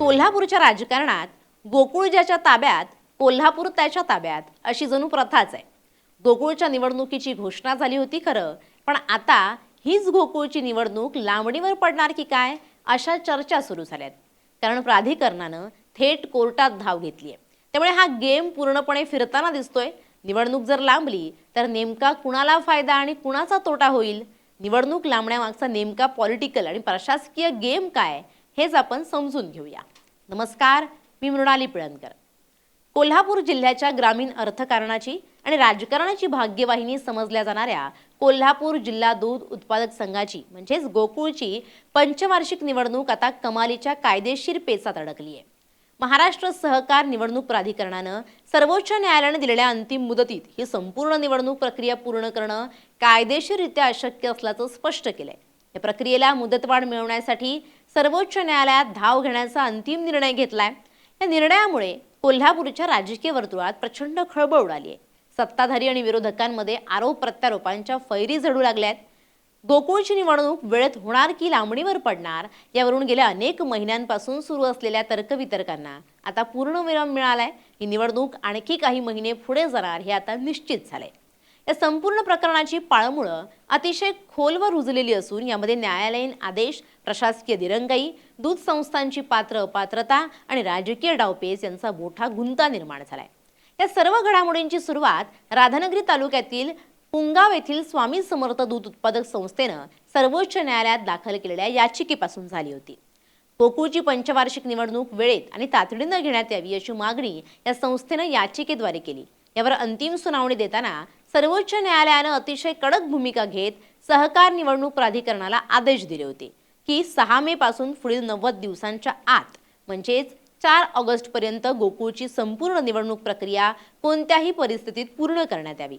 कोल्हापूरच्या राजकारणात गोकुळ ज्याच्या ताब्यात कोल्हापूर त्याच्या ताब्यात अशी जणू प्रथाच आहे। गोकुळच्या निवडणुकीची घोषणा झाली होती खरं, पण आता हीच गोकुळची निवडणूक लांबणीवर पडणार की काय अशा चर्चा सुरू झाल्यात। कारण प्राधिकरणानं थेट कोर्टात धाव घेतली आहे, त्यामुळे हा गेम पूर्णपणे फिरताना दिसतोय। निवडणूक जर लांबली तर नेमका कुणाला फायदा आणि कुणाचा तोटा होईल? निवडणूक लांबण्यामागचा नेमका पॉलिटिकल आणि प्रशासकीय गेम काय हेच आपण समजून घेऊया। नमस्कार, मी मृणाली पिळणकर। कोल्हापूर जिल्ह्याच्या ग्रामीण अर्थकारणाची आणि राजकारणाची भाग्यवाहिनी समजल्या जाणाऱ्या कोल्हापूर जिल्हा दूध उत्पादक संघाची म्हणजेच गोकुळची पंचवार्षिक निवडणूक आता कमालीच्या कायदेशीर पेचात अडकली आहे। महाराष्ट्र सहकार निवडणूक प्राधिकरणानं सर्वोच्च न्यायालयाने दिलेल्या अंतिम मुदतीत ही संपूर्ण निवडणूक प्रक्रिया पूर्ण करणं कायदेशीररित्या अशक्य असल्याचं स्पष्ट केलंय। या प्रक्रियेला मुदतवाढ मिळवण्यासाठी सर्वोच्च न्यायालयात धाव घेण्याचा अंतिम निर्णय घेतलाय। या निर्णयामुळे कोल्हापूरच्या राजकीय वर्तुळात प्रचंड खळबळ उडाली आहे। सत्ताधारी आणि विरोधकांमध्ये आरोप प्रत्यारोपांच्या फैरी झडू लागल्यात। गोकुळची निवडणूक वेळेत होणार की लांबणीवर पडणार यावरून गेल्या अनेक महिन्यांपासून सुरू असलेल्या तर्कवितर्कांना आता पूर्ण विराम मिळालाय। ही निवडणूक आणखी काही महिने पुढे जाणार हे आता निश्चित झालंय। या संपूर्ण प्रकरणाची पाळंमुळं अतिशय खोलवर रुजलेली असून यामध्ये न्यायालयीन आदेश, प्रशासकीय दिरंगाई, दूध संस्थांची अपात्रता आणि राजकीय डावपेच यांचा मोठा गुंता निर्माण झालाय। या सर्व घडामोडींची सुरुवात राधानगरी तालुक्यातील पुंगाव येथील स्वामी समर्थ दूध उत्पादक संस्थेनं सर्वोच्च न्यायालयात दाखल केलेल्या याचिकेपासून झाली होती। गोकुळची पंचवार्षिक निवडणूक वेळेत आणि तातडीनं घेण्यात यावी अशी मागणी या संस्थेनं याचिकेद्वारे केली। यावर अंतिम सुनावणी देताना सर्वोच्च न्यायालयानं अतिशय कडक भूमिका घेत सहकार निवडणूक प्राधिकरणाला आदेश दिले होते की 6 मे पासून पुढील 90 दिवसांच्या आत म्हणजेच 4 ऑगस्ट पर्यंत गोकुळची संपूर्ण निवडणूक प्रक्रिया कोणत्याही परिस्थितीत पूर्ण करण्यात यावी।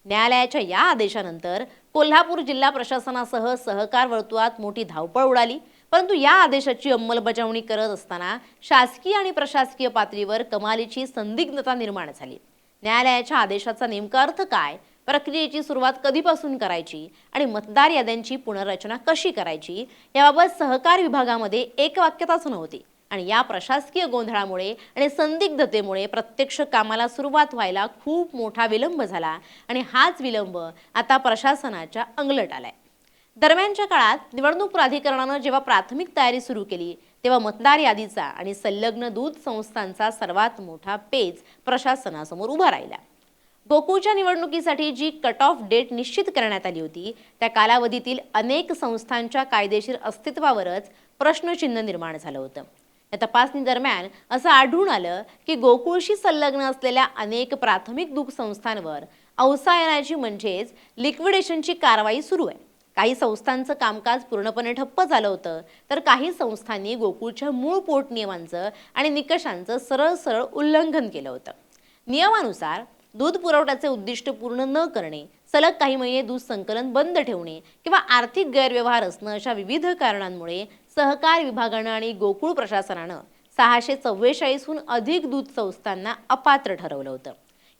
न्यायालयाच्या या आदेशानंतर कोल्हापूर जिल्हा प्रशासनासह सहकार वर्तुळात मोठी धावपळ उडाली। परंतु या आदेशाची अंमलबजावणी करत असताना शासकीय आणि प्रशासकीय पातळीवर कमालीची संदिग्धता निर्माण झाली। न्यायालयाच्या आदेशाचा नेमका अर्थ काय, प्रक्रियेची सुरुवात कधीपासून करायची आणि मतदार याद्यांची पुनर्रचना कशी करायची याबाबत सहकार विभागामध्ये एकवाक्यताच नव्हती। आणि या प्रशासकीय गोंधळामुळे आणि संदिग्धतेमुळे प्रत्यक्ष कामाला सुरुवात व्हायला खूप मोठा विलंब झाला आणि हाच विलंब आता प्रशासनाच्या अंगलट आलाय। दरम्यानच्या काळात निवडणूक प्राधिकरणानं जेव्हा प्राथमिक तयारी सुरू केली तेव्हा मतदार यादीचा आणि संलग्न दूध संस्थांचा सर्वात मोठा पेच प्रशासनासमोर उभा राहिला। गोकुळच्या निवडणुकीसाठी जी कट ऑफ डेट निश्चित करण्यात आली होती त्या कालावधीतील अनेक संस्थांच्या कायदेशीर अस्तित्वावरच प्रश्नचिन्ह निर्माण झालं होतं। या तपासणी दरम्यान असं आढळून आलं की गोकुळशी संलग्न असलेल्या अनेक प्राथमिक दूध संस्थांवर अवसायनाची म्हणजेच लिक्विडेशनची कारवाई सुरू आहे। काही संस्थांचं कामकाज पूर्णपणे ठप्प झालं होतं, तर काही संस्थांनी गोकुळच्या मूळ पोट नियमांचं आणि निकषांचं सरळ उल्लंघन केलं होतं। नियमानुसार दूध पुरवठ्याचे उद्दिष्ट पूर्ण न करणे, सलग काही महिने दूध संकलन बंद ठेवणे किंवा आर्थिक गैरव्यवहार असणं अशा विविध कारणांमुळे सहकार विभागानं आणि गोकुळ प्रशासनानं 644हून अधिक दूध संस्थांना अपात्र ठरवलं होतं।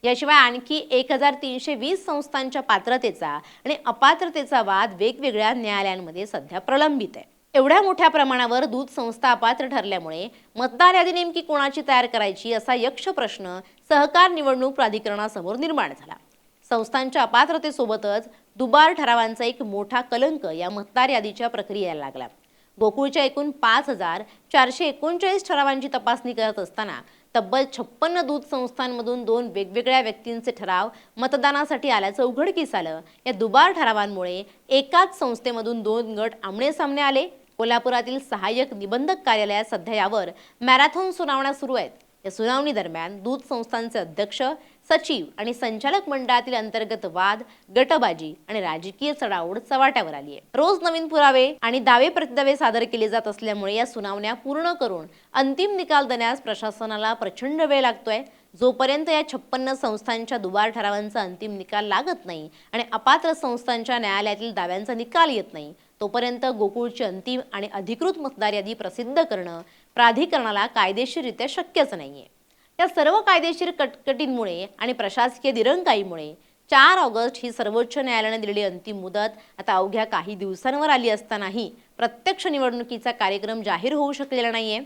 याशिवाय आणखी 1320 संस्थांच्या पात्रतेचा आणि अपात्रतेचा वाद वेगवेगळ्या न्यायालयांमध्ये सध्या प्रलंबित आहे। एवढ्या मोठ्या प्रमाणावर दूध संस्था अपात्र ठरल्यामुळे मतदार यादी नेमकी कोणाची तयार करायची असा यक्ष प्रश्न सहकार निवडणूक प्राधिकरणासमोर निर्माण झाला। संस्थांच्या अपात्रतेसोबतच दुबार ठरावांचा एक मोठा कलंक या मतदार यादीच्या प्रक्रियेला लागला। गोकुळच्या एकूण 5439 ठरावांची तपासणी करत असताना तब्बल 56 दूध संस्थांमधून 2 वेगवेगळ्या व्यक्तींचे ठराव मतदानासाठी आल्याचं उघडकीस आलं। या दुबार ठरावांमुळे एकाच संस्थेमधून 2 गट आमने-सामने आले। कोल्हापुरातील सहाय्यक निबंधक कार्यालयात सध्या यावर मॅरेथॉन सुनावण्या सुरू आहेत। या सुनावणी दरम्यान दूध संस्थांचे अध्यक्ष, सचिव आणि संचालक मंडळातील अंतर्गत वाद, गटबाजी आणि राजकीय चढाओढ चव्हाट्यावर आली आहे। रोज नवीन पुरावे आणि दावे प्रतिदावे सादर केले जात असल्यामुळे या सुनावण्या पूर्ण करून अंतिम निकाल देण्यास प्रशासनाला प्रचंड वेळ लागतोय। जोपर्यंत या 56 संस्थांच्या दुबार ठरावांचा अंतिम निकाल लागत नाही आणि अपात्र संस्थांच्या न्यायालयातील दाव्यांचा निकाल येत नाही तोपर्यंत गोकुळची अंतिम आणि अधिकृत मतदार यादी प्रसिद्ध करणं प्राधिकरणाला कायदेशीररित्या शक्यच नाहीये। या सर्व कायदेशीर कटकटींमुळे आणि प्रशासकीय दिरंगाईमुळे 4 ऑगस्ट ही सर्वोच्च न्यायालयाने दिलेली अंतिम मुदत आता अवघ्या काही दिवसांवर आली असतानाही प्रत्यक्ष निवडणुकीचा कार्यक्रम जाहीर होऊ शकलेला नाहीये।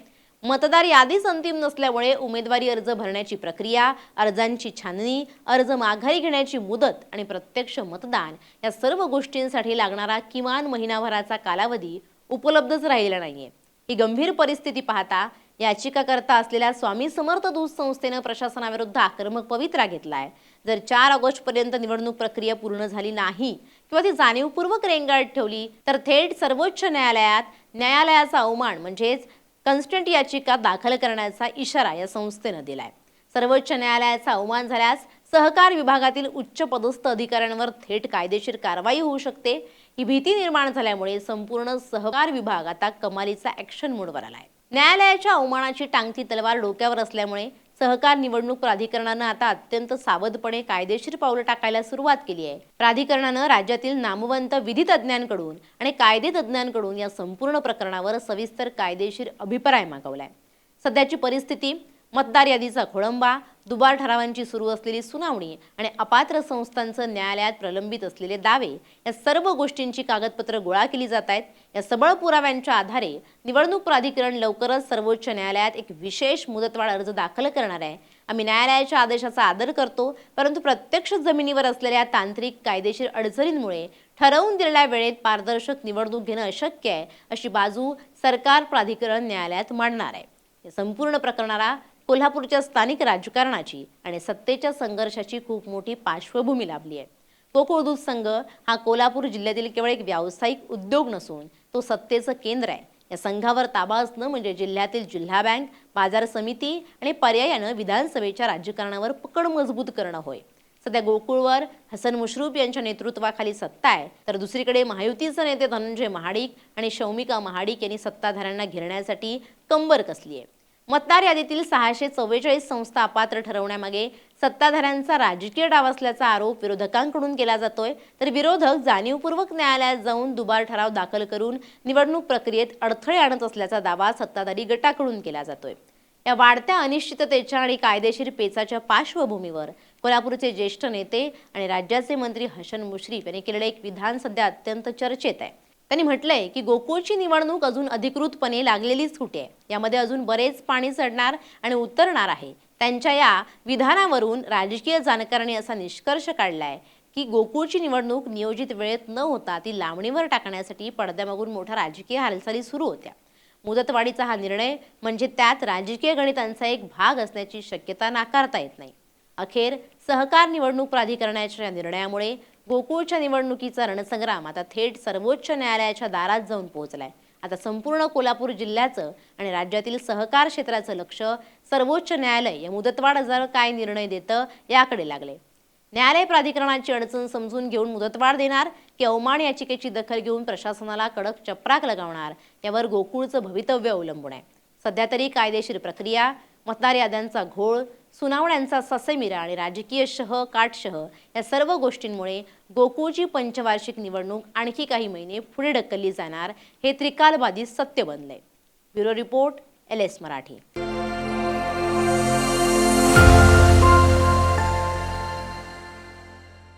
मतदार यादीच अंतिम नसल्यामुळे उमेदवारी अर्ज भरण्याची प्रक्रिया, अर्जांची छाननी, अर्ज माघारी घेण्याची मुदत आणि प्रत्यक्ष मतदान या सर्व गोष्टींसाठी लागणारा किमान महिनाभराचा कालावधी उपलब्धच राहिलेला नाहीये। ही गंभीर परिस्थिती पाहता याचिकाकर्ता असलेल्या स्वामी समर्थ दूध संस्थेनं प्रशासनाविरुद्ध आक्रमक पवित्रा घेतलाय। जर 4 ऑगस्ट पर्यंत निवडणूक प्रक्रिया पूर्ण झाली नाही किंवा ती जाणीवपूर्वक रेंगाळत ठेवली तर थेट सर्वोच्च न्यायालयात न्यायालयाचा अवमान म्हणजेच कन्स्टेंट याचिका दाखल करण्याचा इशारा या संस्थेनं दिलाय। सर्वोच्च न्यायालयाचा अवमान झाल्यास सहकार विभागातील उच्च पदस्थ अधिकाऱ्यांवर थेट कायदेशीर कारवाई होऊ शकते। ही भीती निर्माण झाल्यामुळे संपूर्ण सहकार विभाग आता कमालीचा ॲक्शन मोडवर आलाय। न्यायालयाच्या अवमानाची टांगती तलवार डोक्यावर असल्यामुळे सहकार निवडणूक प्राधिकरणानं आता अत्यंत सावधपणे कायदेशीर पावलं टाकायला सुरुवात केली आहे। प्राधिकरणानं राज्यातील नामवंत विधी तज्ज्ञांकडून आणि कायदे तज्ज्ञांकडून या संपूर्ण प्रकरणावर सविस्तर कायदेशीर अभिप्राय मागवलाय। सध्याची परिस्थिती, मतदार यादीचा खोळंबा, दुबार ठरावांची सुरू असलेली सुनावणी आणि अपात्र संस्थांचं न्यायालयात प्रलंबित असलेले दावे या सर्व गोष्टींची कागदपत्र गोळा केली जात आहेत। या सबळ पुराव्यांच्या आधारे निवडणूक प्राधिकरण लवकरच सर्वोच्च न्यायालयात एक विशेष मुदतवाढ अर्ज दाखल करणार आहे। आम्ही न्यायालयाच्या आदेशाचा आदर करतो, परंतु प्रत्यक्ष जमिनीवर असलेल्या तांत्रिक कायदेशीर अडचणींमुळे ठरवून दिलेल्या वेळेत पारदर्शक निवडणूक घेणं अशक्य आहे, अशी बाजू सरकार प्राधिकरण न्यायालयात मांडणार आहे। या संपूर्ण प्रकरणाला कोल्हापूरच्या स्थानिक राजकारणाची आणि सत्तेच्या संघर्षाची खूप मोठी पार्श्वभूमी लाभली आहे। गोकुळ दूध संघ हा कोल्हापूर जिल्ह्यातील केवळ एक व्यावसायिक उद्योग नसून तो सत्तेचं केंद्र आहे। या संघावर ताबा असणं म्हणजे जिल्ह्यातील जिल्हा बँक, बाजार समिती आणि पर्यायानं विधानसभेच्या राजकारणावर पकड मजबूत करणं होय। सध्या गोकुळवर हसन मुश्रीफ यांच्या नेतृत्वाखाली सत्ता आहे, तर दुसरीकडे महायुतीचे नेते धनंजय महाडिक आणि शौमिका महाडिक यांनी सत्ताधाऱ्यांना घेरण्यासाठी कंबर कसली आहे। मतदार यादीतील 644 संस्था अपात्र ठरवण्यामागे सत्ताधाऱ्यांचा राजकीय डाव असल्याचा आरोप विरोधकांकडून केला जातोय, तर विरोधक जाणीवपूर्वक न्यायालयात जाऊन दुबार ठराव दाखल करून निवडणूक प्रक्रियेत अडथळे आणत असल्याचा दावा सत्ताधारी गटाकडून केला जातोय। या वाढत्या अनिश्चिततेच्या आणि कायदेशीर पेचाच्या पार्श्वभूमीवर कोल्हापूरचे ज्येष्ठ नेते आणि राज्याचे मंत्री हसन मुश्रीफ यांनी केलेले एक विधान सध्या अत्यंत चर्चेत आहे। त्यांनी म्हटलंय की गोकुळची निवडणूक अजून अधिकृतपणे लागलेलीच कुठे आहे, यामध्ये अजून बरेच पाणी चढणार आणि उतरणार आहे। त्यांच्या या विधानावरून राजकीय जाणकारांनी असा निष्कर्ष काढलाय की गोकुळची निवडणूक नियोजित वेळेत न होता ती लांबणीवर टाकण्यासाठी पडद्यामागून मोठ्या राजकीय हालचाली सुरू होत्या। मुदतवाढीचा हा निर्णय म्हणजे त्यात राजकीय गणितांचा एक भाग असण्याची शक्यता नाकारता येत नाही। अखेर सहकार निवडणूक प्राधिकरणाच्या या निर्णयामुळे गोकुळच्या निवडणुकीचा रणसंग्राम आता थेट सर्वोच्च न्यायालयाच्या दारात जाऊन पोहोचलाय। आता संपूर्ण कोल्हापूर जिल्ह्याचं आणि राज्यातील सहकार क्षेत्राचं लक्ष सर्वोच्च न्यायालय या मुदतवाढ अर्जावर काय निर्णय देतं याकडे लागले। न्यायालय प्राधिकरणाची अडचण समजून घेऊन मुदतवाढ देणार की अवमान याचिकेची दखल घेऊन प्रशासनाला कडक चपराक लगावणार यावर गोकुळचं भवितव्य अवलंबून आहे। सध्या तरी कायदेशीर प्रक्रिया, मतदार याद्यांचा घोळ, सुनावण्यांचा ससेमिरा आणि राजकीय काटशह या सर्व गोष्टींमुळे गोकुळची पंचवार्षिक निवडणूक आणखी काही महिने पुढे ढकलली जाणार हे त्रिकालबाधी सत्य बनलंय। Bureau report, LS Marathi.